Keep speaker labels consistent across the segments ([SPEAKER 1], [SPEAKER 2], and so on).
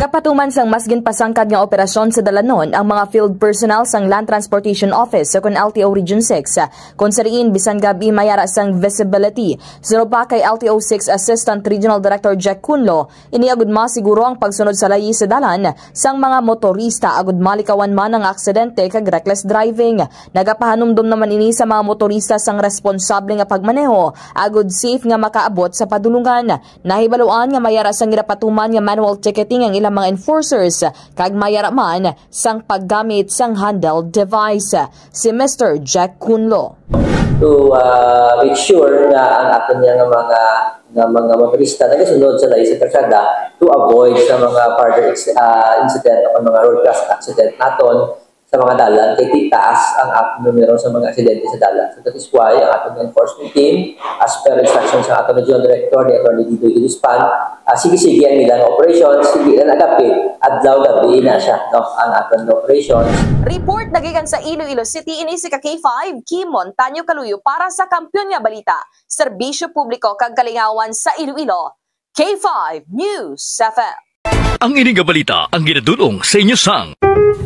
[SPEAKER 1] Nagapatuman sang mas ginpasangkad nga operasyon sa Dalanon ang mga field personnel sang Land Transportation Office sa LTO Region 6. Kung sa riin, bisan gabi mayara sang visibility. Zero pa kay LTO 6 Assistant Regional Director Jack Cunlo, iniagud masiguro ang pagsunod sa layi sa dalan sang mga motorista agud malikawan man ang aksidente kag reckless driving. Nagapahanumdum naman ini sa mga motorista sang responsable nga pagmaneho agud safe nga makaabot sa padulungan. Nahibaluan nga mayara sang ginapatuman nga manual ticketing ang ilang mga enforcers kag mayara man sang paggamit sang handheld device. Si Mr. Jack Cunlo.
[SPEAKER 2] To make sure na ang aton nga mga motorista nagasunod sa lahi sa kalsada to avoid sa mga further incident o mga road crash accident naton sa mga dalan kay titaas ang aton numero sa mga aksidente sa dalan. So that is why ang aton enforcement team as per instructions sa aton Regional Director ni Atty. Didoy Iluspan, sige-sige ang nilang operations, sige na nagapit adlaw gabi na siya ang aton operations.
[SPEAKER 1] Report nagikan sa Iloilo City ini si K5 Kimon Tanyo Kaluyo para sa Kampiyon nga Balita, Serbisyo Publiko kag Kalingawan sa Iloilo. K5 News FM.
[SPEAKER 3] Ang ining balita ang ginadulong sa inyo sang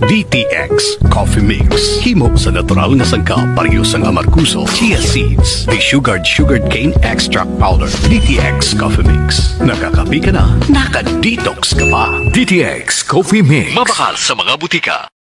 [SPEAKER 4] DTX Coffee Mix. Himo sa natural na sangkap pareho sang amarkuso, chia seeds, sugared cane extract powder. DTX Coffee Mix. Nakakapi ka na, naka-detox ka pa.
[SPEAKER 3] DTX Coffee Mix. Mabakal sa mga butika.